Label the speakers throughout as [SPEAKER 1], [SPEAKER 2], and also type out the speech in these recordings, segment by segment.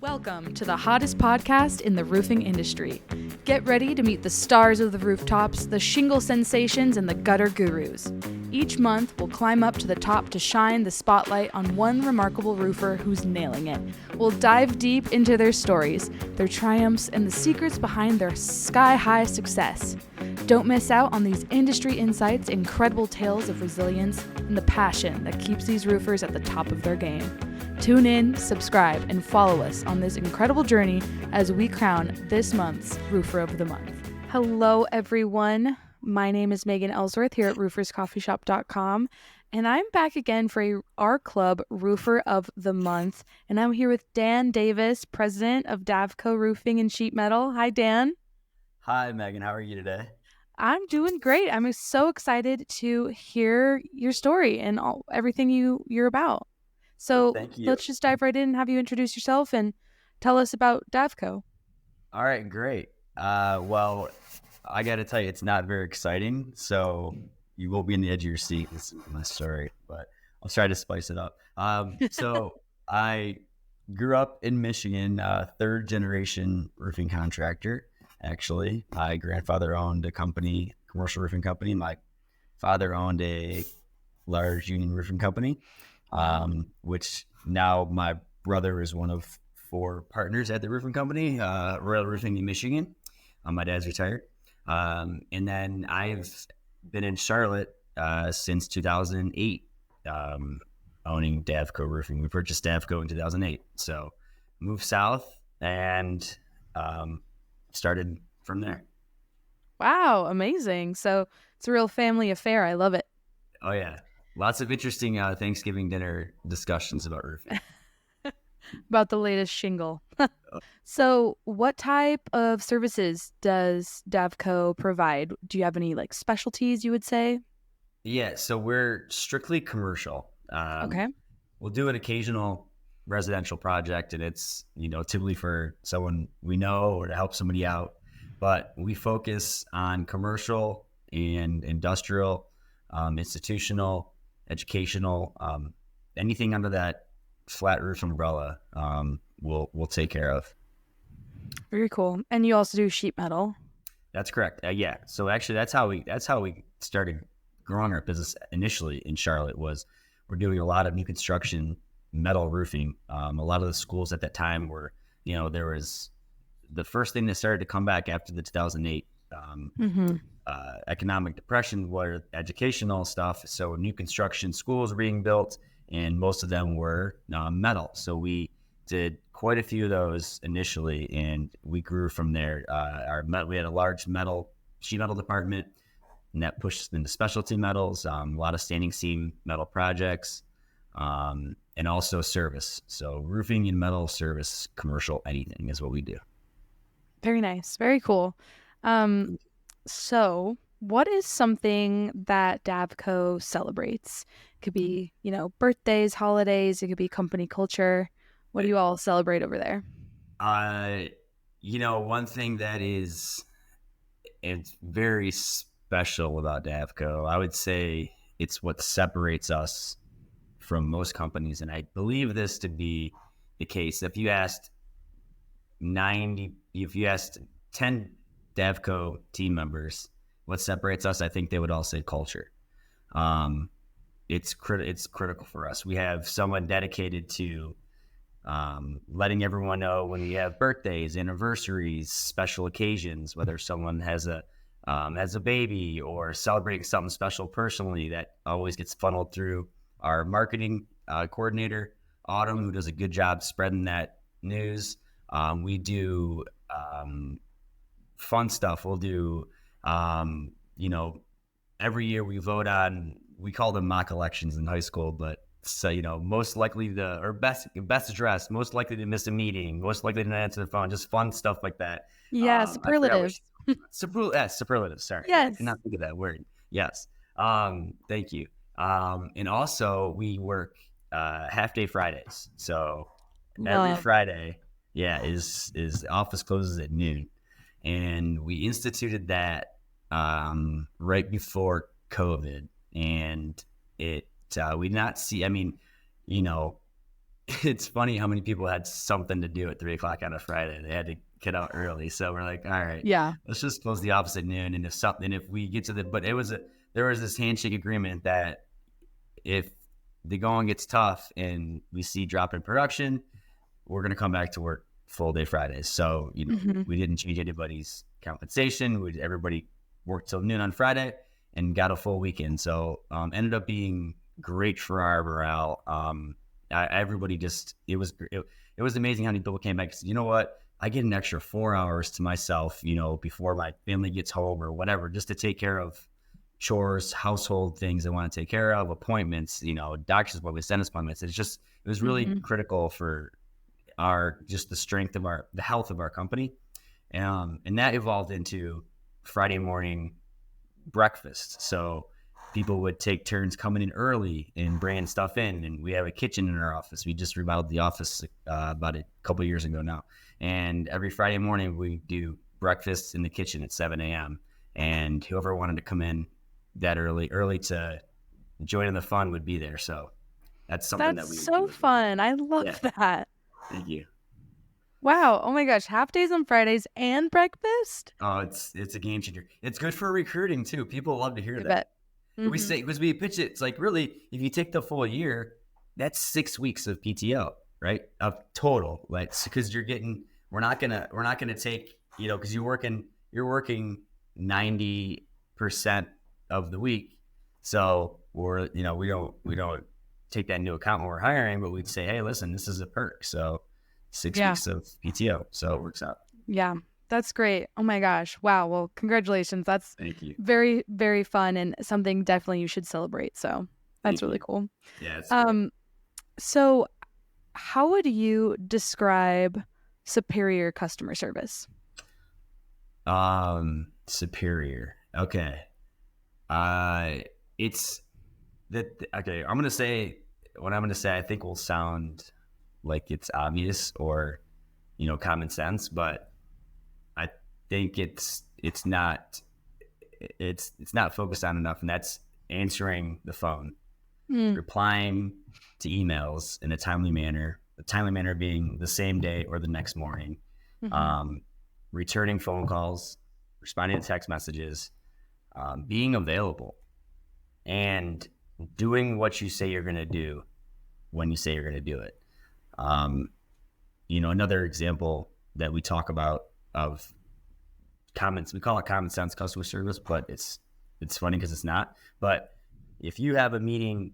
[SPEAKER 1] Welcome to the hottest podcast in the roofing industry. Get ready to meet the stars of the rooftops, the shingle sensations, and the gutter gurus. Each month, we'll climb up to the top to shine the spotlight on one remarkable roofer who's nailing it. We'll dive deep into their stories, their triumphs, and the secrets behind their sky-high success. Don't miss out on these industry insights, incredible tales of resilience, and the passion that keeps these roofers at the top of their game. Tune in, subscribe, and follow us on this incredible journey as we crown this month's Roofer of the Month. Hello, everyone. My name is Megan Ellsworth here at rooferscoffeeshop.com, and I'm back again for our club Roofer of the Month, and I'm here with Dan Davis, president of Davco Roofing and Sheet Metal. Hi, Dan.
[SPEAKER 2] Hi, Megan. How are you today?
[SPEAKER 1] I'm doing great. I'm so excited to hear your story and everything you're about. So
[SPEAKER 2] Thank you.
[SPEAKER 1] let's just dive right in and have you introduce yourself and tell us about Davco.
[SPEAKER 2] All right, great. Well, I got to tell you, it's not very exciting, so you will be on the edge of your seat. This is my story, but I'll try to spice it up. So I grew up in Michigan, third generation roofing contractor. Actually, my grandfather owned a company, commercial roofing company. My father owned a large union roofing company. Which now my brother is one of 4 partners at the roofing company, Royal Roofing in Michigan. My dad's retired. And then I've been in Charlotte since 2008, owning Davco Roofing. We purchased Davco in 2008. So moved south and started from there.
[SPEAKER 1] Wow, amazing. So it's a real family affair. I love it.
[SPEAKER 2] Oh, yeah. Lots of interesting Thanksgiving dinner discussions about roofing.
[SPEAKER 1] About the latest shingle. So what type of services does Davco provide? Do you have any specialties you would say?
[SPEAKER 2] Yeah, so we're strictly commercial.
[SPEAKER 1] Okay.
[SPEAKER 2] We'll do an occasional residential project, and it's, typically for someone we know or to help somebody out. But we focus on commercial and industrial, institutional, educational, anything under that flat roof umbrella, we'll take care of.
[SPEAKER 1] Very cool. And you also do sheet metal.
[SPEAKER 2] That's correct. Yeah. So actually, that's how we started growing our business initially in Charlotte. Was we're doing a lot of new construction metal roofing. A lot of the schools at that time were, there was the first thing that started to come back after the 2008 economic depression were educational stuff. So new construction schools were being built, and most of them were metal. So we did quite a few of those initially, and we grew from there. We had a large sheet metal department, and that pushed us into specialty metals, a lot of standing seam metal projects, and also service. So roofing and metal service, commercial, anything is what we do.
[SPEAKER 1] Very nice. Very cool. So what is something that Davco celebrates? It could be, birthdays, holidays. It could be company culture. What do you all celebrate over there?
[SPEAKER 2] One thing that it's very special about Davco, I would say it's what separates us from most companies. And I believe this to be the case. If you asked 10 Davco team members what separates us, I think they would all say culture. It's critical for us. We have someone dedicated to letting everyone know when we have birthdays, anniversaries, special occasions, whether someone has a baby or celebrating something special personally. That always gets funneled through our marketing coordinator, Autumn, who does a good job spreading that news. We do fun stuff. We'll do, every year we vote on, we call them mock elections in high school, but so, most likely best dressed, most likely to miss a meeting, most likely to not answer the phone, just fun stuff like that.
[SPEAKER 1] Yeah, superlatives.
[SPEAKER 2] Superlatives, sorry.
[SPEAKER 1] Yes.
[SPEAKER 2] I cannot think of that word. Yes. Thank you. And also we work half day Fridays. So every Friday, is office closes at noon. And we instituted that right before COVID, and it we did not see. I mean, it's funny how many people had something to do at 3 o'clock on a Friday. They had to get out early. So we're like, all right,
[SPEAKER 1] Yeah.
[SPEAKER 2] let's just close the office at noon. And if we get to but there was this handshake agreement that if the going gets tough and we see drop in production, we're going to come back to work full day Fridays. So, we didn't change anybody's compensation. Everybody worked till noon on Friday and got a full weekend. So, ended up being great for our morale. Everybody it was amazing how many people came back and said, you know what? I get an extra 4 hours to myself, before my family gets home or whatever, just to take care of chores, household things I want to take care of, appointments, doctor's appointments, dentist appointments. It was really critical for just the strength of the health of our company. And that evolved into Friday morning breakfast. So people would take turns coming in early and bringing stuff in. And we have a kitchen in our office. We just remodeled the office about a couple of years ago now. And every Friday morning we do breakfast in the kitchen at 7 a.m. And whoever wanted to come in that early to join in the fun would be there. So that's something
[SPEAKER 1] That's
[SPEAKER 2] that we
[SPEAKER 1] so fun. I love that.
[SPEAKER 2] Thank you.
[SPEAKER 1] Wow. Oh my gosh. Half days on Fridays and breakfast?
[SPEAKER 2] Oh, it's a game changer. It's good for recruiting too. People love to hear
[SPEAKER 1] I
[SPEAKER 2] that.
[SPEAKER 1] bet.
[SPEAKER 2] We say, because we pitch it, it's like, really, if you take the full year, that's 6 weeks of PTO, right? Of total, like, because we're not gonna take, because you're working 90% of the week. So we don't take that into account when we're hiring, but we'd say, hey, listen, this is a perk. So 6 weeks of PTO. So it works out.
[SPEAKER 1] Yeah. That's great. Oh my gosh. Wow. Well, congratulations. That's
[SPEAKER 2] Thank you.
[SPEAKER 1] very, very fun and something definitely you should celebrate. So that's really cool.
[SPEAKER 2] Yeah. It's
[SPEAKER 1] so how would you describe superior customer service?
[SPEAKER 2] Superior. Okay. It's that, okay. I'm going to say what I'm going to say, I think will sound like it's obvious or, common sense, but I think it's not focused on enough. And that's answering the phone, replying to emails in a timely manner, the timely manner being the same day or the next morning, returning phone calls, responding to text messages, being available, and doing what you say you're going to do when you say you're going to do it. Another example that we talk about of we call it common sense customer service, but it's funny because it's not. But if you have a meeting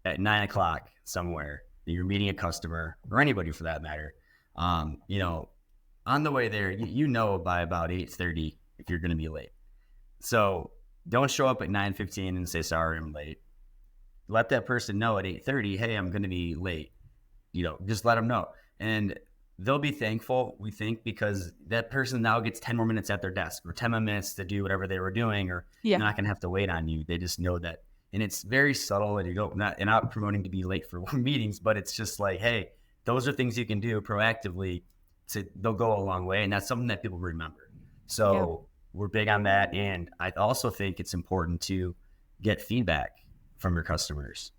[SPEAKER 2] at 9 o'clock somewhere, you're meeting a customer or anybody for that matter, on the way there, by about 8:30 if you're going to be late. So don't show up at 9:15 and say, sorry, I'm late. Let that person know at 8:30, hey, I'm going to be late. Just let them know. And they'll be thankful, we think, because that person now gets 10 more minutes at their desk or 10 more minutes to do whatever they were doing, or they're not going to have to wait on you. They just know that. And it's very subtle, and not promoting to be late for meetings, but it's just like, hey, those are things you can do proactively. They'll go a long way. And that's something that people remember. So we're big on that. And I also think it's important to get feedback from your customers.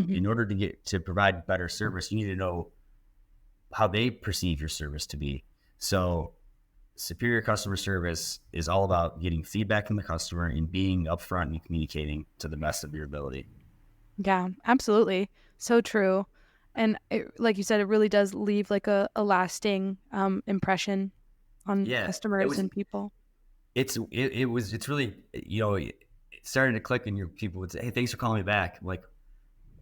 [SPEAKER 2] In order to provide better service, you need to know how they perceive your service to be. So superior customer service is all about getting feedback from the customer and being upfront and communicating to the best of your ability.
[SPEAKER 1] Yeah, absolutely. So true. And like you said, it really does leave like a lasting impression on customers and people.
[SPEAKER 2] It's really, it started to click, and your people would say, hey, thanks for calling me back. I'm like,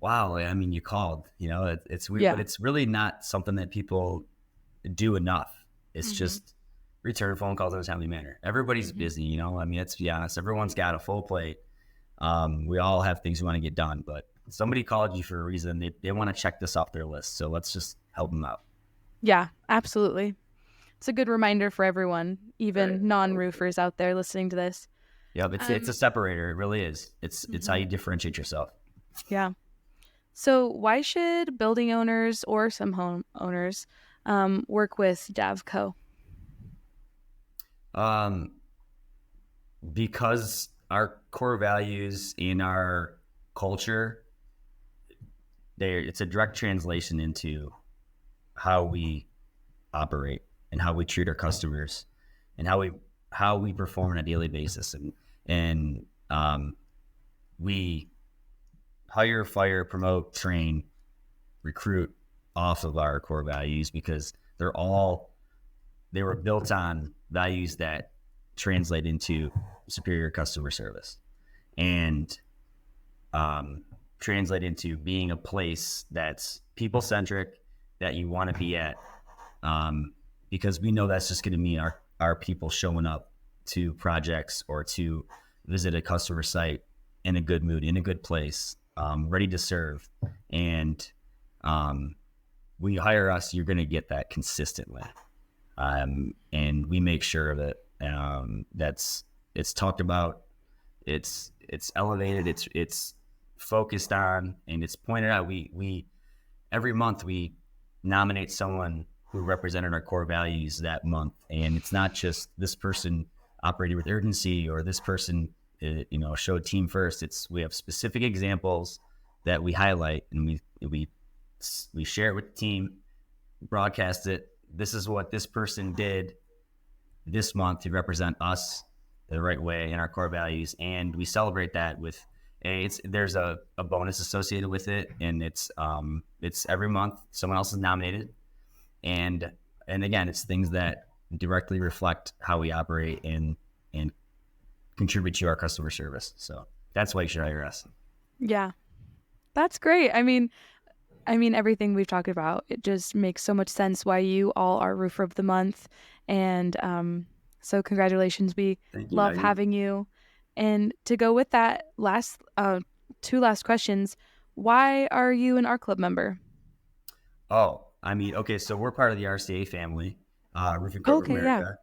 [SPEAKER 2] wow, I mean, you called, it's weird, but it's really not something that people do enough. It's just return phone calls in a timely manner. Everybody's busy, let's be honest, everyone's got a full plate. We all have things we want to get done, but somebody called you for a reason. They want to check this off their list. So let's just help them out.
[SPEAKER 1] Yeah, absolutely. It's a good reminder for everyone, even non-roofers out there listening to this.
[SPEAKER 2] Yeah, it's a separator. It really is. It's how you differentiate yourself.
[SPEAKER 1] Yeah. So why should building owners or some homeowners work with Davco?
[SPEAKER 2] Because our core values in our culture, it's a direct translation into how we operate and how we treat our customers and how we perform on a daily basis. And we hire, fire, promote, train, recruit off of our core values because they were built on values that translate into superior customer service and translate into being a place that's people-centric, that you want to be at, because we know that's just going to mean our people showing up to projects or to visit a customer site in a good mood, in a good place, ready to serve. And when you hire us, you're going to get that consistently. And we make sure that it's talked about, it's elevated, it's focused on, and it's pointed out. We every month we nominate someone who represented our core values that month, and it's not just this person operated with urgency or this person showed team first. We have specific examples that we highlight, and we share it with the team, broadcast it. This is what this person did this month to represent us the right way in our core values, and we celebrate that with there's a bonus associated with it, and it's every month someone else is nominated, and again, it's things that directly reflect how we operate and contribute to our customer service. So that's why you should hire us.
[SPEAKER 1] Yeah, that's great. I mean, everything we've talked about, it just makes so much sense why you all are Roofer of the Month. And so congratulations. We love having you. And to go with that, two last questions. Why are you an R Club member?
[SPEAKER 2] Oh, okay, so we're part of the RCA family, Roofing Corp of America. Yeah.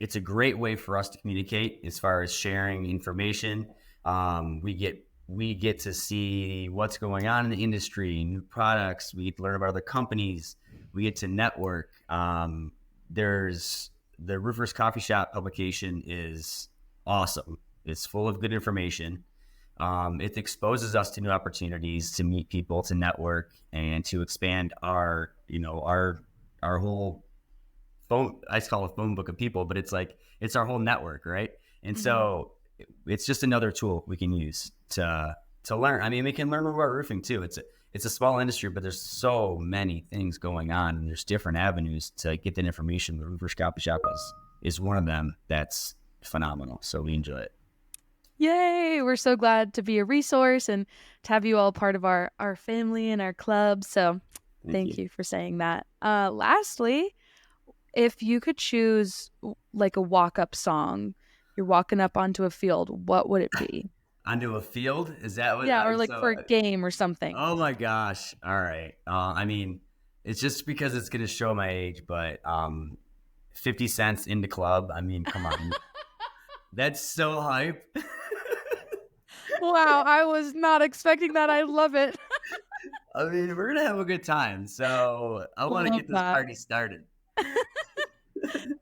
[SPEAKER 2] It's a great way for us to communicate as far as sharing information. We get to see what's going on in the industry, new products. We get to learn about other companies. We get to network. There's the Roofers Coffee Shop publication is awesome. It's full of good information. It exposes us to new opportunities, to meet people, to network, and to expand our whole phone. I call it a phone book of people, but it's our whole network, right? And so it's just another tool we can use to learn. We can learn more about roofing too. It's a small industry, but there's so many things going on, and there's different avenues to get that information. The Roofers Coffee Shop is one of them. That's phenomenal. So we enjoy it.
[SPEAKER 1] Yay! We're so glad to be a resource and to have you all part of our family and our club. So thank you for saying that. Lastly, if you could choose like a walk-up song, you're walking up onto a field, what would it be?
[SPEAKER 2] Onto a field? Is that what?
[SPEAKER 1] Yeah, or for a game or something.
[SPEAKER 2] Oh my gosh. All right. It's just because it's going to show my age, but 50 Cent's In the Club. Come on. That's so hype.
[SPEAKER 1] Wow, I was not expecting that. I love it.
[SPEAKER 2] We're going to have a good time. So I want to get this party started.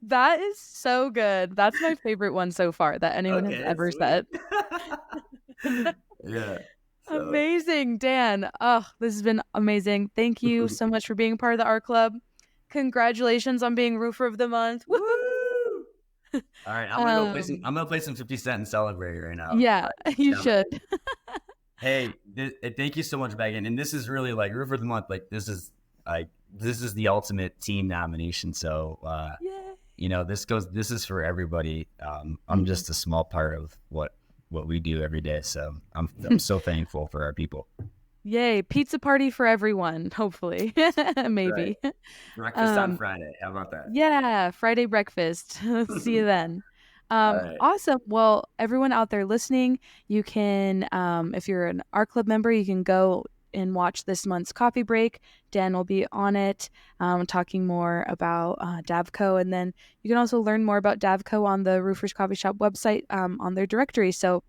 [SPEAKER 1] That is so good. That's my favorite one so far that anyone has ever said.
[SPEAKER 2] Yeah.
[SPEAKER 1] So. Amazing, Dan. Oh, this has been amazing. Thank you so much for being part of the R Club. Congratulations on being Roofer of the Month. Woo!
[SPEAKER 2] All right, I'm gonna play some 50 Cent and celebrate right now.
[SPEAKER 1] Yeah, you should.
[SPEAKER 2] Hey, thank you so much, Megan. And this is really like Roofer of the Month. This is the ultimate team nomination. So, this is for everybody. I'm just a small part of what we do every day. So I'm so thankful for our people.
[SPEAKER 1] Yay. Pizza party for everyone, hopefully. Maybe.
[SPEAKER 2] Right. Breakfast on Friday. How about that?
[SPEAKER 1] Yeah. Friday breakfast. See you then.
[SPEAKER 2] Right.
[SPEAKER 1] Awesome. Well, everyone out there listening, you can, if you're an R Club member, you can go and watch this month's coffee break. Dan will be on it, talking more about Davco. And then you can also learn more about Davco on the Roofers Coffee Shop website on their directory. So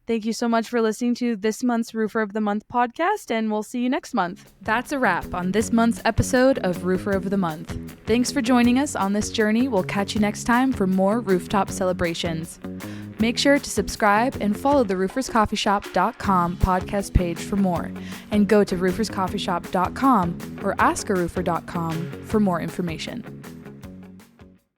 [SPEAKER 1] thank you so much for listening to this month's Roofer of the Month podcast, and we'll see you next month. That's a wrap on this month's episode of Roofer of the Month. Thanks for joining us on this journey. We'll catch you next time for more rooftop celebrations. Make sure to subscribe and follow the rooferscoffeeshop.com podcast page for more, and go to rooferscoffeeshop.com or askaroofer.com for more information.